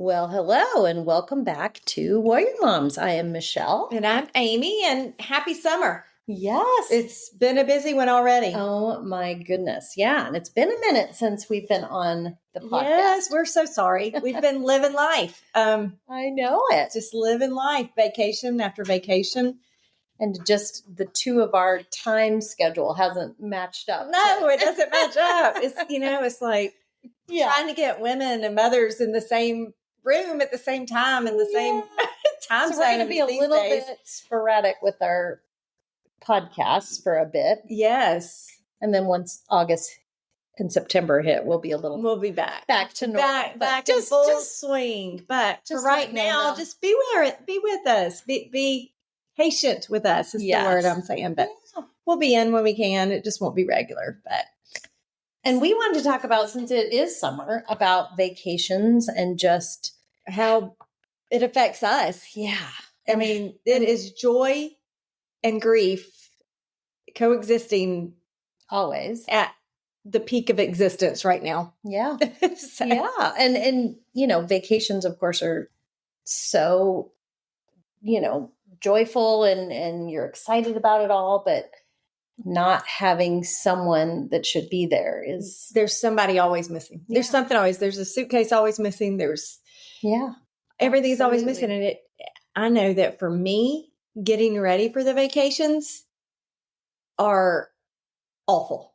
Well, hello and welcome back to Warrior Moms. I am Michelle. And I'm Amy, and happy summer. Yes. It's been a busy one already. Oh my goodness. Yeah. And it's been a minute since we've been on the podcast. Yes, we're so sorry. We've been living life. I know it. Just living life, vacation after vacation. And just the two of our time schedule hasn't matched up. No, it doesn't match up. It's like trying to get women and mothers in the same room at the same time in the same time So we're going to be a little bit sporadic with our podcasts for a bit. Yes. And then once August and September hit, we'll be back. Back to normal. Back in full swing. But for right now, just be with us. Be patient with us is the word I'm saying. But we'll be in when we can. It just won't be regular. And we wanted to talk about, since it is summer, about vacations and just how it affects us. Yeah. I mean, it is joy and grief coexisting always at the peak of existence right now. Yeah. Yeah. And, vacations, of course, are so, joyful and you're excited about it all, but not having someone that should be there there's somebody always missing. Yeah. There's something always, there's a suitcase always missing. Everything's always missing. And I know that for me, getting ready for the vacations are awful.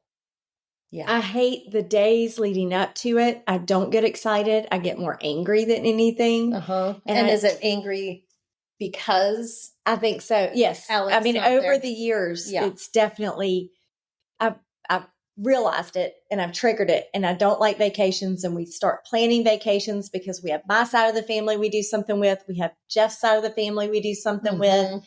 Yeah. I hate the days leading up to it. I don't get excited. I get more angry than anything. And is it angry because? I think so. Yes. Alex, I mean, over the years, it's definitely, I've realized it and I've triggered it, and I don't like vacations. And we start planning vacations because we have my side of the family we do something with. We have Jeff's side of the family we do something with.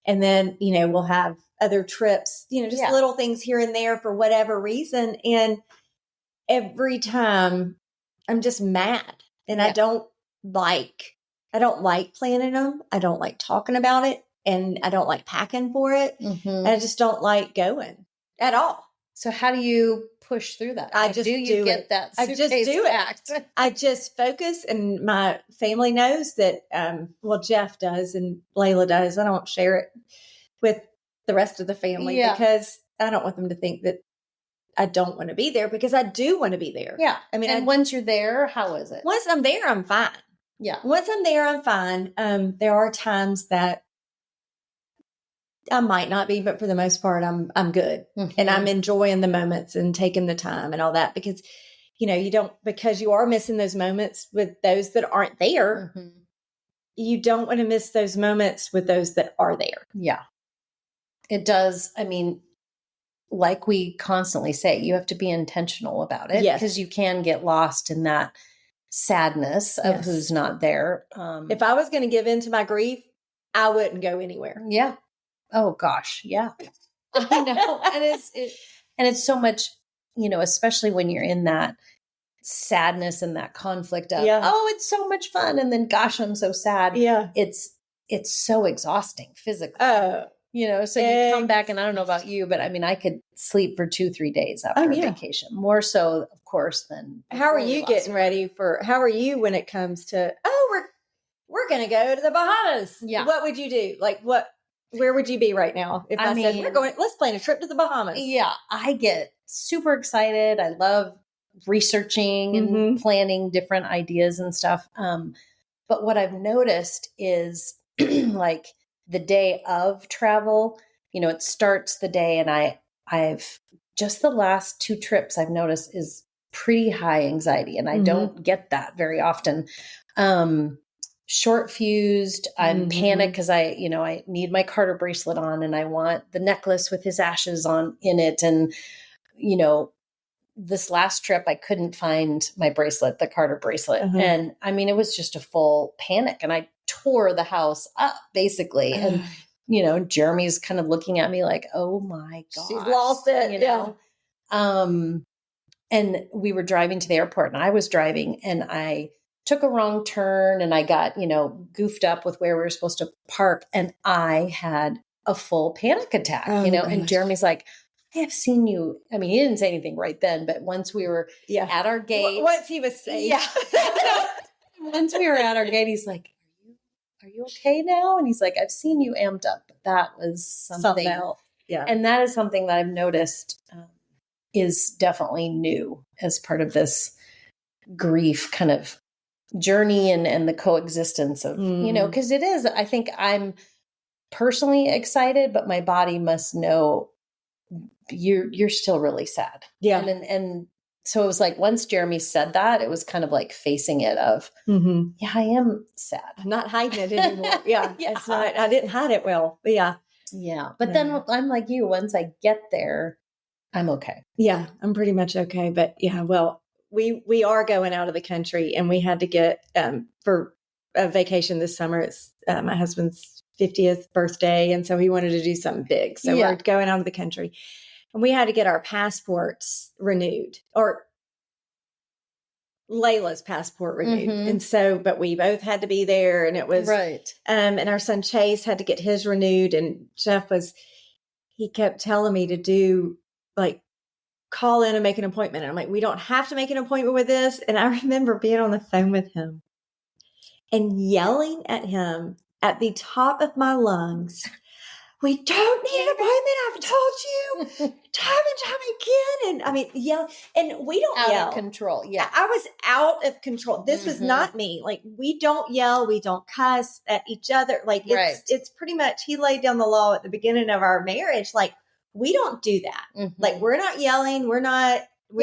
And then, we'll have other trips, just little things here and there for whatever reason. And every time I'm just mad, and I don't like planning them. I don't like talking about it, and I don't like packing for it. And I just don't like going at all. So how do you push through that? I just do get it. that I just do act? I just focus, and my family knows that, Jeff does and Layla does. I don't share it with the rest of the family because I don't want them to think that I don't want to be there, because I do want to be there. Yeah. I mean, and once you're there, how is it? Once I'm there, I'm fine. Yeah. Once I'm there, I'm fine. There are times that I might not be, but for the most part, I'm good. And I'm enjoying the moments and taking the time and all that, because, because you are missing those moments with those that aren't there. You don't want to miss those moments with those that are there. Yeah. It does. I mean, like we constantly say, you have to be intentional about it, because you can get lost in that sadness of who's not there. If I was going to give in to my grief, I wouldn't go anywhere. Yeah. Oh gosh. Yeah. I know. And it's so much, especially when you're in that sadness and that conflict of, oh, it's so much fun. And then, gosh, I'm so sad. Yeah. It's so exhausting physically. So you come back, and I don't know about you, but I mean, I could sleep for 2-3 days after a vacation, more so, of course, than. How are you getting ready how are you when it comes to, we're going to go to the Bahamas? Yeah. What would you do? Where would you be right now if I said, let's plan a trip to the Bahamas? Yeah. I get super excited. I love researching and planning different ideas and stuff. But what I've noticed is like the day of travel, it starts the day, and I've just the last 2 trips I've noticed is pretty high anxiety, and I don't get that very often. Short fused, I'm panicked because I need my Carter bracelet on, and I want the necklace with his ashes in it. And, this last trip, I couldn't find my bracelet, the Carter bracelet. And I mean, it was just a full panic, and I tore the house up basically. And, Jeremy's kind of looking at me like, oh my gosh, she's lost it. And we were driving to the airport, and I was driving, and I took a wrong turn, and I got, goofed up with where we were supposed to park. And I had a full panic attack, and Jeremy's like, I have seen you. I mean, he didn't say anything right then, but once we were at our gate. Once he was safe. Yeah. Once we were at our gate, he's like, are you okay now? And he's like, I've seen you amped up, but that was something else. Yeah. And that is something that I've noticed is definitely new as part of this grief kind of journey and the coexistence of, because it is, I think I'm personally excited, but my body must know you're still really sad. Yeah. And so it was like, once Jeremy said that, it was kind of like facing it of, yeah, I am sad. I'm not hiding it anymore. Yeah. It's not, I didn't hide it well, but yeah. Yeah. But then I'm like you, once I get there, I'm okay. Yeah. I'm pretty much okay. But yeah, well, we are going out of the country, and we had to get, for a vacation this summer. It's my husband's 50th birthday. And so he wanted to do something big. So we're going out of the country, and we had to get our passports renewed, or Layla's passport renewed. And so, but we both had to be there, and it was right. And our son Chase had to get his renewed, and he kept telling me to do, like, call in and make an appointment. And I'm like, we don't have to make an appointment with this. And I remember being on the phone with him and yelling at him at the top of my lungs, we don't need an appointment. I've told you time and time again. And I mean, yell, and we don't yell. Out of control. Yeah. I was out of control. This was not me. Like, we don't yell. We don't cuss at each other. Like, it's pretty much, he laid down the law at the beginning of our marriage. Like, we don't do that. Like, we're not yelling. We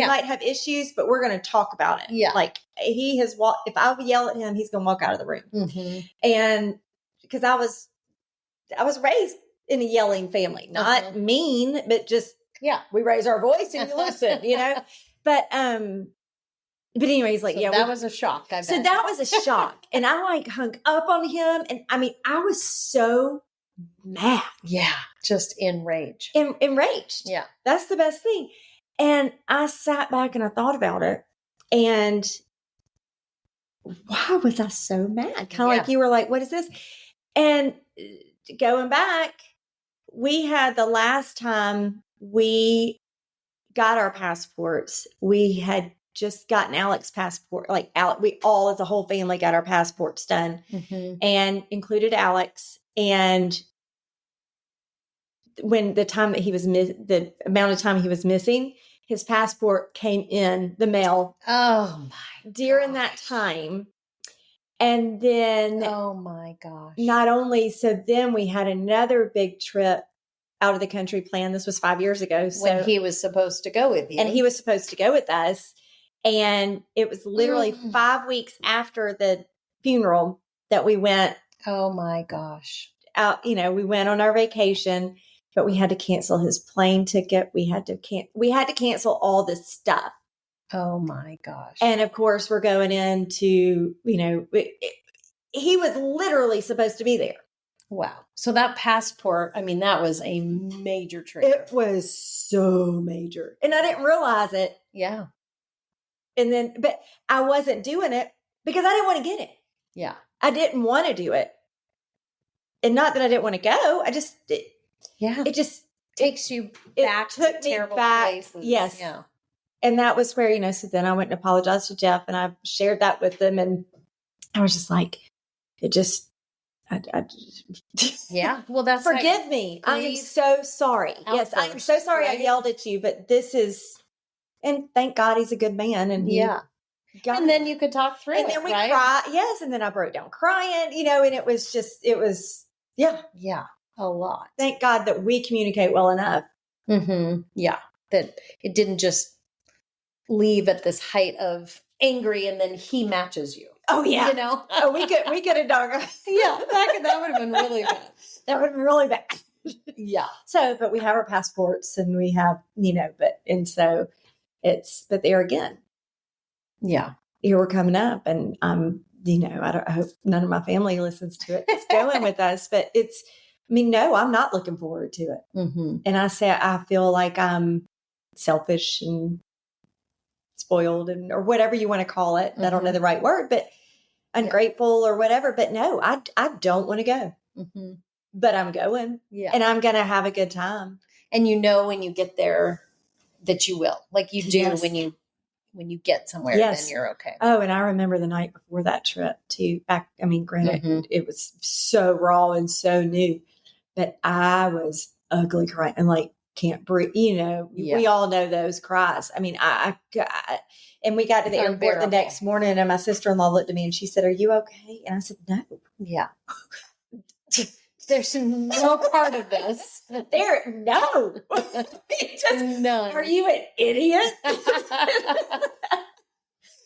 might have issues, but we're going to talk about it. Yeah. Like, he has walked, if I yell at him, he's going to walk out of the room. And because I was raised in a yelling family, not mean, but just, we raise our voice and you listen, but anyways, like, so that was a shock. So that was a shock. And I like hung up on him. And I mean, I was so mad. Yeah. Just enraged. Enraged. Yeah. That's the best thing. And I sat back and I thought about it. And why was I so mad? Kind of like you were like, what is this? And going back, we had the last time we got our passports, we had just gotten Alex's passport. Like, we all as a whole family got our passports done, and included Alex. And when the time that the amount of time he was missing, his passport came in the mail. Oh my! During that time. And then, oh my gosh. Not only, so then we had another big trip out of the country planned. This was 5 years ago. So, when he was supposed to go with you. And he was supposed to go with us. And it was literally 5 weeks after the funeral that we went. Oh my gosh. Out, we went on our vacation, but we had to cancel his plane ticket. We had to cancel all this stuff. Oh my gosh. And of course, we're going into, he was literally supposed to be there. Wow. So that passport, I mean, that was a major trigger. It was so major. And I didn't realize it. Yeah. And then, but I wasn't doing it because I didn't want to get it. Yeah. I didn't want to do it. And not that I didn't want to go. It just takes you back to terrible places. Yes. Yeah. And that was where, so then I went and apologized to Jeff, and I shared that with them. And I was just like, yeah. Well, that's forgive me. I am so sorry. Yes, I am so sorry I yelled at you, but this is, and thank God he's a good man. And and then you could talk through it. And then we cried. Yes. And then I broke down crying, and it was, yeah, a lot. Thank God that we communicate well enough. Yeah. That it didn't just leave at this height of angry and then he matches you. Oh yeah. Oh, we could have done it. Yeah. That would have been really bad. That would have been really bad. Yeah. So, but we have our passports and we have, but there again. Yeah. Here we're coming up, and I hope none of my family listens to it. It's going with us, but no, I'm not looking forward to it. And I feel like I'm selfish and spoiled or whatever you want to call it. I don't know the right word, but ungrateful or whatever. But no, I don't want to go, but I'm going, and I'm going to have a good time. And when you get there that you will, like you do when you when you get somewhere, Yes. then you're okay. Oh, and I remember the night before that trip too. Granted, it was so raw and so new, but I was ugly crying and like can't breathe. We all know those cries. I mean, and we got to the airport the next morning, and my sister-in-law looked at me and she said, "Are you okay?" And I said, "No." Yeah. There's no part of this. No. None. Are you an idiot?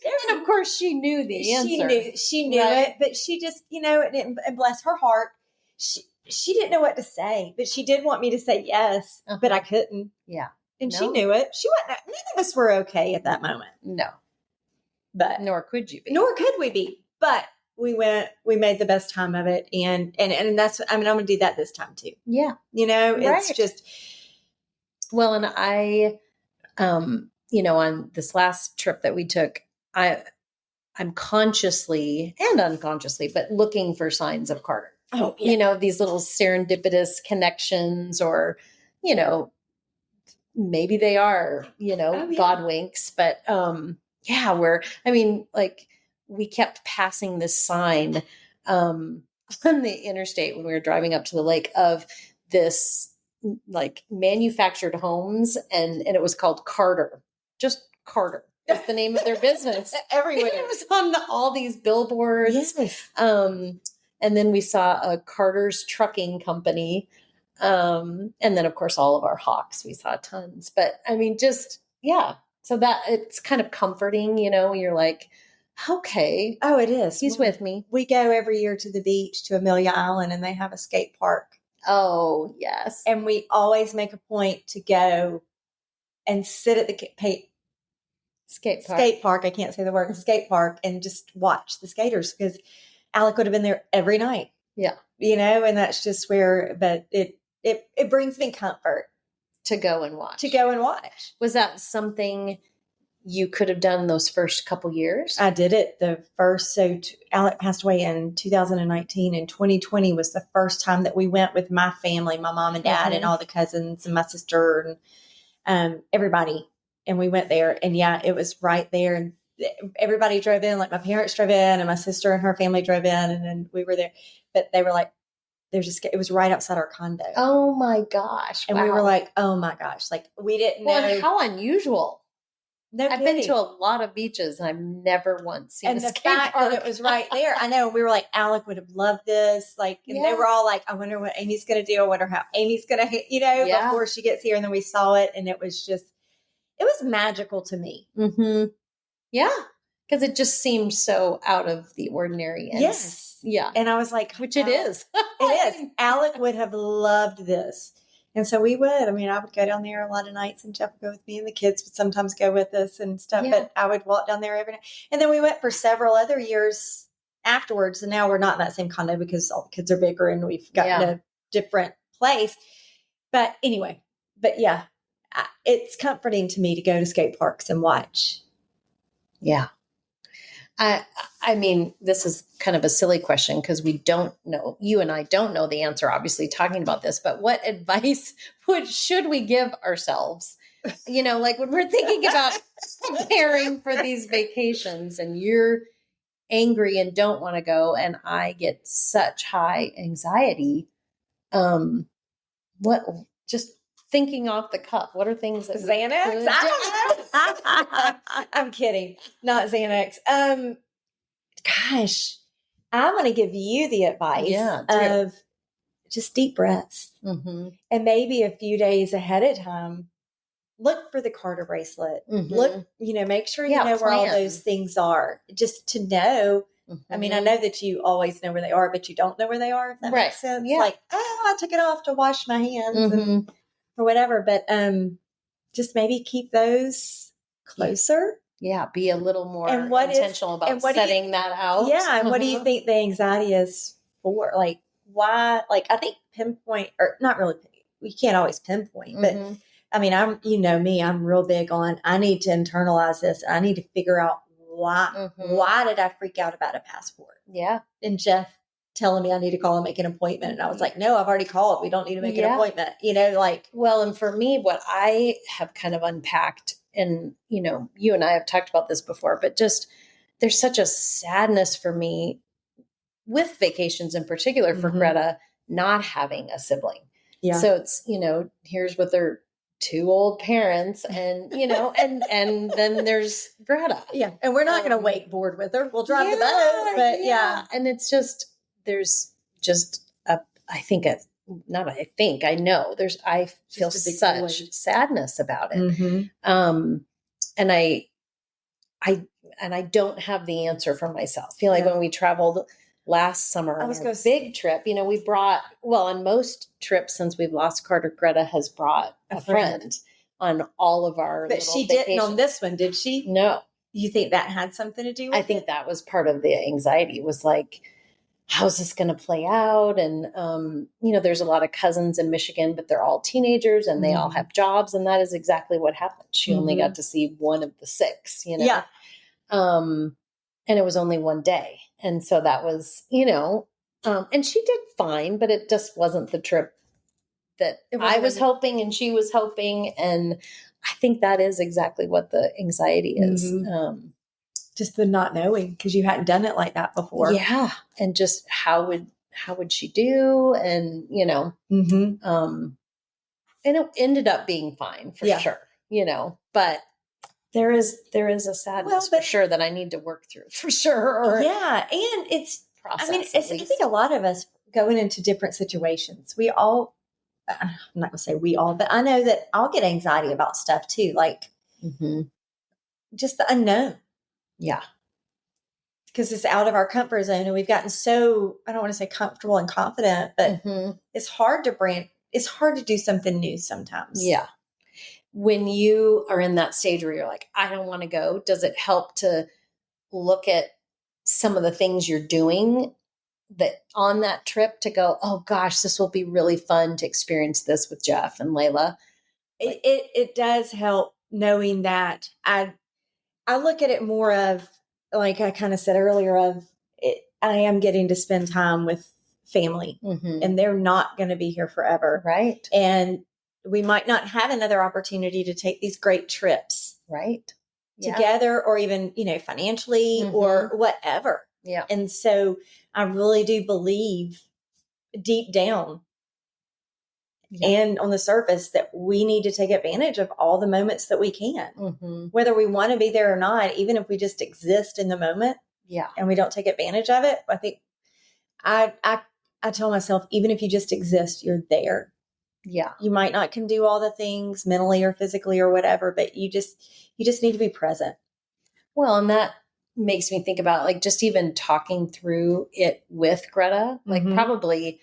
And of course she knew the answer. She knew it, but she just, and bless her heart, she didn't know what to say, but she did want me to say yes, but I couldn't. Yeah. And she knew it. She wasn't, none of us were okay at that moment. No. But nor could you be. Nor could we be. But we made the best time of it. And that's, I'm going to do that this time too. Yeah. It's just. Well, and I, on this last trip that we took, I'm consciously and unconsciously, but looking for signs of Carter. Oh, yeah. These little serendipitous connections or, maybe they are, God winks, but, we kept passing this sign, on the interstate when we were driving up to the lake of this like manufactured homes. And it was called Carter, just Carter. That's the name of their business. Everywhere. It was on all these billboards. Yes. And then we saw a Carter's Trucking Company. And then, of course, all of our hawks, we saw tons. But I mean, so that it's kind of comforting, you're like, okay. Oh, it is. He's with me. We go every year to the beach, to Amelia Island, and they have a skate park. Oh, yes. And we always make a point to go and sit at the skate park. I can't say the word skate park, and just watch the skaters because Alec would have been there every night. Yeah. And that's just where, but it brings me comfort to go and watch. Was that something you could have done those first couple years? I did it Alec passed away in 2019, and 2020 was the first time that we went with my family, my mom and dad and all the cousins and my sister and everybody. And we went there, and it was right there. And everybody drove in, like my parents drove in and my sister and her family drove in, and then we were there, but they were like, it was right outside our condo. Oh my gosh. And we were like, oh my gosh. Like we didn't know. Well, how unusual. No I've been to a lot of beaches and I've never once seen a skate park. And it was right there. I know. We were like, Alec would have loved this. Like, and they were all like, I wonder what Amy's going to do. I wonder how Amy's going to hit, before she gets here. And then we saw it, and it was magical to me. Mm-hmm. Yeah. Because it just seemed so out of the ordinary. And yes. Yeah. And I was like, which it is. It is. Alec would have loved this. And so we would. I mean, I would go down there a lot of nights, and Jeff would go with me, and the kids would sometimes go with us and stuff. Yeah. But I would walk down there every night. And then we went for several other years afterwards. And now we're not in that same condo because all the kids are bigger and we've gotten a different place. But anyway, it's comforting to me to go to skate parks and watch. Yeah. I mean, this is kind of a silly question because we don't know, you and I don't know the answer, obviously, talking about this, but what advice should we give ourselves? Like when we're thinking about preparing for these vacations and you're angry and don't want to go, and I get such high anxiety. Just thinking off the cuff, what are things that Xanax? I'm kidding. Not Xanax. Gosh, I'm going to give you the advice of just deep breaths. Mm-hmm. And maybe a few days ahead of time, look for the Carter bracelet. Mm-hmm. Look, make sure you know where all those things are, just to know. Mm-hmm. I mean, I know that you always know where they are, but you don't know where they are, if that makes sense. Yeah. Like, I took it off to wash my hands and or whatever, but just maybe keep those closer. Yeah, be a little more intentional about setting that out. Yeah, and what do you think the anxiety is for? Like, why? Like, I think pinpoint, or not really, we can't always pinpoint, but I mean, I'm real big on, I need to internalize this. I need to figure out why did I freak out about a passport? Yeah. And Jeff telling me I need to call and make an appointment. And I was like, no, I've already called. We don't need to make an appointment, Well, and for me, what I have kind of unpacked you and I have talked about this before, but just there's such a sadness for me with vacations in particular for Greta not having a sibling. Yeah. So it's, here's with their two old parents and, and then there's Greta. Yeah. And we're not going to wakeboard with her. We'll drive the boat, but yeah. And it's just, there's just I feel such sadness about it. And I don't have the answer for myself. I feel like when we traveled last summer on a big trip, we brought, on most trips since we've lost Carter, Greta has brought a friend on all of our But she vacations. Didn't on this one, did she? No. You think that had something to do with it? I think that was part of the anxiety, was like, how's this going to play out? And, there's a lot of cousins in Michigan, but they're all teenagers and they all have jobs. And that is exactly what happened. She only got to see one of the six, Yeah. And it was only one day. And so that was, and she did fine, but it just wasn't the trip that I was hoping and she was hoping. And I think that is exactly what the anxiety is. Just the not knowing, because you hadn't done it like that before. Yeah. And just how would she do? And, and it ended up being fine for sure, but there is a sadness for sure that I need to work through for sure. Yeah. And it's, I think a lot of us going into different situations, we all, I'm not going to say we all, but I know that I'll get anxiety about stuff too. Like just the unknown. Yeah. Because it's out of our comfort zone and we've gotten so, I don't want to say comfortable and confident, but it's hard to do something new sometimes. Yeah. When you are in that stage where you're like, I don't want to go, does it help to look at some of the things you're doing that on that trip to go, oh gosh, this will be really fun to experience this with Jeff and Layla? It does help knowing that I look at it more of, like I kind of said earlier, I am getting to spend time with family and they're not going to be here forever. Right. And we might not have another opportunity to take these great trips. Right. Together or even, financially or whatever. Yeah. And so I really do believe deep down and on the surface that we need to take advantage of all the moments that we can, whether we want to be there or not, even if we just exist in the moment. Yeah. And we don't take advantage of it. I think I tell myself, even if you just exist, you're there. Yeah. You might not can do all the things mentally or physically or whatever, but you just need to be present. Well, and that makes me think about like just even talking through it with Greta, like probably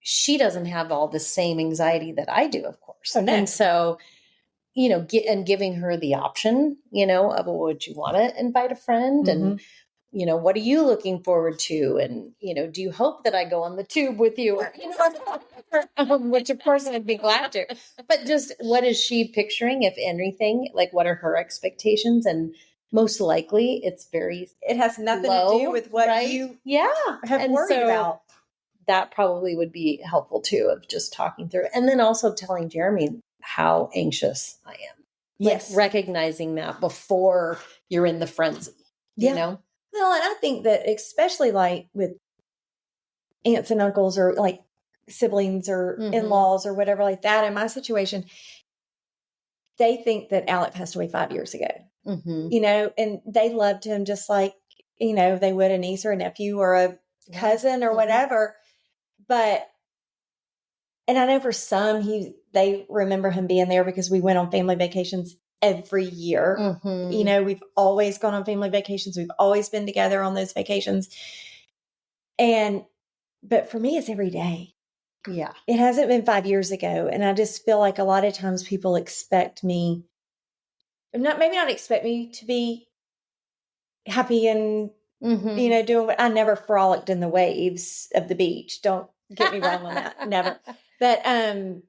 she doesn't have all the same anxiety that I do, of course. Oh, no. And so, giving her the option, of would you want to invite a friend and what are you looking forward to? And, do you hope that I go on the tube with you? Or, which of course I'd be glad to. But just what is she picturing, if anything? Like what are her expectations? And most likely it has nothing low, to do with what you have and worried about. That probably would be helpful too, of just talking through it. And then also telling Jeremy how anxious I am. Yes. Like recognizing that before you're in the frenzy, you know? Well, and I think that especially like with aunts and uncles or like siblings or in-laws or whatever like that, in my situation, they think that Alec passed away 5 years ago, and they loved him just like, they would a niece or a nephew or a cousin or whatever. But, and I know for some, they remember him being there because we went on family vacations every year. We've always gone on family vacations. We've always been together on those vacations. But for me, it's every day. Yeah. It hasn't been 5 years ago. And I just feel like a lot of times people expect me, maybe not expect me to be happy and, doing what I never frolicked in the waves of the beach. Don't get me wrong on that. Never. But I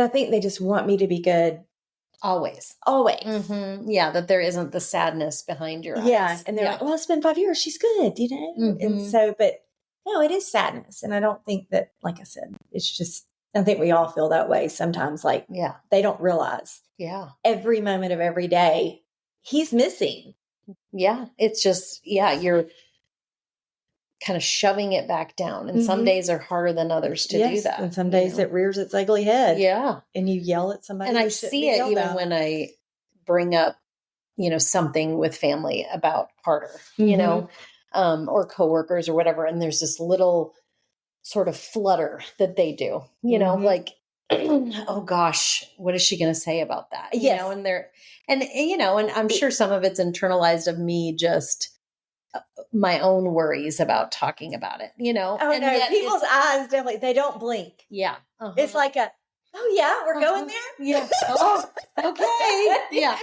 think they just want me to be good. Always. Yeah. That there isn't the sadness behind your eyes. Yeah. And they're like, well, it's been 5 years. She's good, And so, but no, it is sadness. And I don't think that, like I said, it's just I think we all feel that way sometimes. Like, they don't realize every moment of every day he's missing. Yeah. It's just, you're kind of shoving it back down. And some days are harder than others to do that. And some days it rears its ugly head. Yeah. And you yell at somebody. And I see it even when I bring up, something with family about Carter, or coworkers or whatever. And there's this little sort of flutter that they do, like, oh gosh, what is she going to say about that? And I'm sure some of it's internalized of me, just my own worries about talking about it, Oh, and no, people's eyes definitely, they don't blink. Yeah. It's like oh yeah, we're going there. Yeah. Oh, okay. Yeah.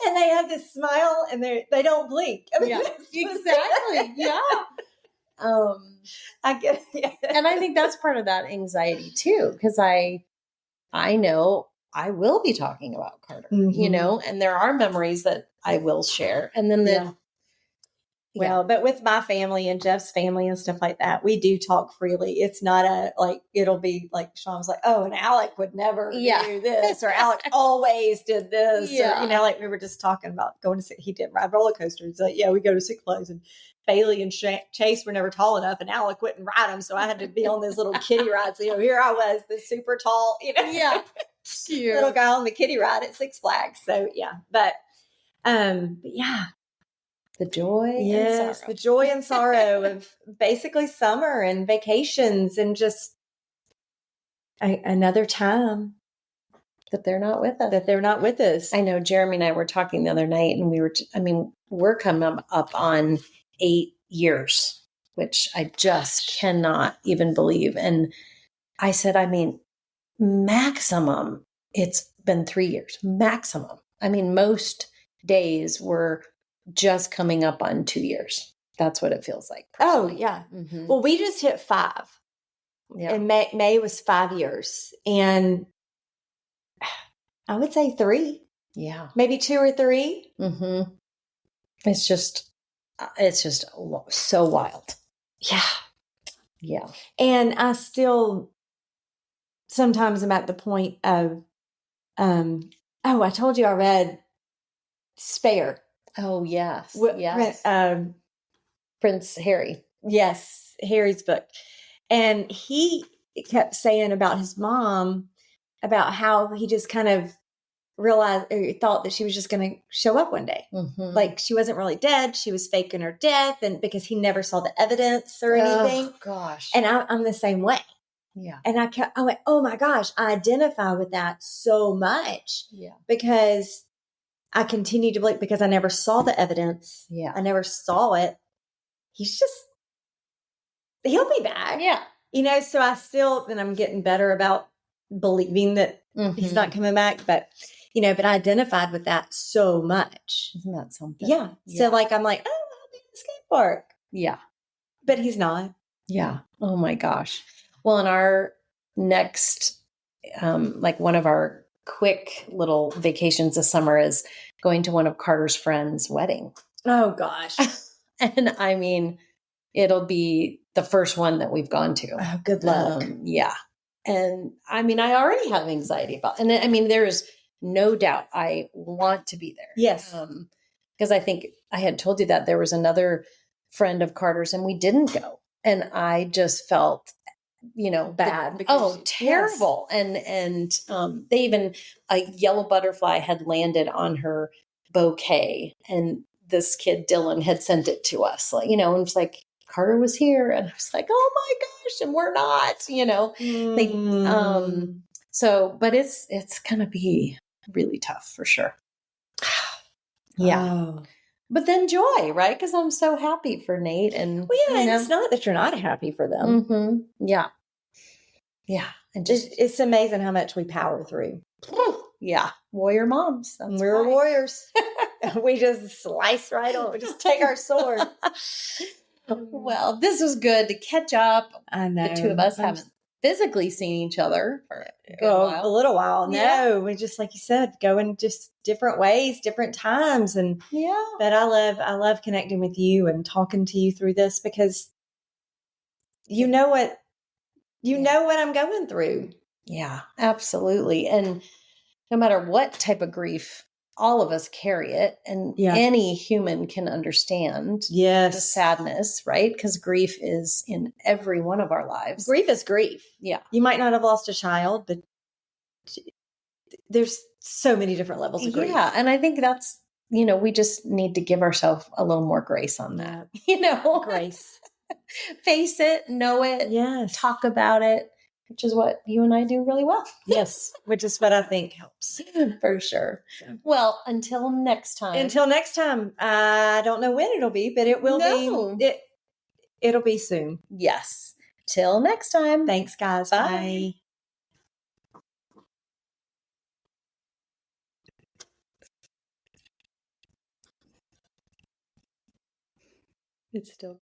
And they have this smile and they don't blink. I mean, exactly. Yeah. I get it. And I think that's part of that anxiety too, because I know I will be talking about Carter, and there are memories that I will share. And then but with my family and Jeff's family and stuff like that, we do talk freely. It's not it'll be like Sean was like, oh, and Alec would never do this, or Alec always did this. Or, like we were just talking about going to, he did ride roller coasters. Like, we go to Six Flags, and Bailey and Chase were never tall enough, and Alec wouldn't ride them. So I had to be on this little kiddie ride. So, here I was, this super tall, little guy on the kiddie ride at Six Flags. So, but the joy and sorrow. The joy and sorrow of basically summer and vacations and just another time that they're not with us. I know Jeremy and I were talking the other night, and we're coming up on 8 years, which I just cannot even believe. And I said, maximum, it's been 3 years, maximum. Most days were just coming up on 2 years. That's what it feels like. Personally. Oh, yeah. Mm-hmm. Well, we just hit 5. Yeah. And May was 5 years. And I would say 3. Yeah. Maybe 2 or 3. Mm-hmm. It's just so wild. Yeah. Yeah. And I still sometimes am at the point of, I told you I read Spare. Oh, yes. Yes. Prince Harry. Yes, Harry's book. And he kept saying about his mom, about how he just kind of realized or thought that she was just going to show up one day. Mm-hmm. Like she wasn't really dead. She was faking her death. And because he never saw the evidence or anything. Oh, gosh. And I'm the same way. Yeah. And I went, oh my gosh, I identify with that so much. Yeah. Because I continue to believe, because I never saw the evidence. Yeah. I never saw it. He'll be back. Yeah. So and I'm getting better about believing that he's not coming back. But, but I identified with that so much. Isn't that something? Yeah. So I'm like, oh, I'll be in the skate park. Yeah. But he's not. Yeah. Oh my gosh. Well, in our next, one of our quick little vacations this summer is going to one of Carter's friends' wedding. Oh gosh. And it'll be the first one that we've gone to. Oh, good luck. Yeah. And I already have anxiety about it. And there is no doubt I want to be there. Yes. Because I think I had told you that there was another friend of Carter's and we didn't go. And I just felt, bad. Terrible. Yes. And they even, a yellow butterfly had landed on her bouquet, and this kid, Dylan, had sent it to us, and it's like, Carter was here. And I was like, oh my gosh, and we're not, but it's going to be really tough for sure. Yeah. Oh. But then joy, right? Because I'm so happy for Nate. And it's not that you're not happy for them. Mm-hmm. Yeah. Yeah. And it's amazing how much we power through. Yeah. Warrior moms. We're warriors. We just slice right on. We just take our sword. Well, this was good to catch up. I know. The two of us haven't physically seen each other for a little while. No, we just, like you said, going just different ways, different times. And but I love connecting with you and talking to you through this, because you know what You know what I'm going through. Yeah, absolutely. And no matter what type of grief, all of us carry it, and any human can understand the sadness, right? Because grief is in every one of our lives. Grief is grief. Yeah. You might not have lost a child, but there's so many different levels of grief. Yeah. And I think that's, we just need to give ourselves a little more grace on that. Grace. Face it, know it, talk about it, which is what you and I do really well. Yes, which is what I think helps. For sure. Well, until next time. I don't know when it'll be, but it will be. It'll be soon. Yes. Till next time. Thanks, guys. Bye. It's still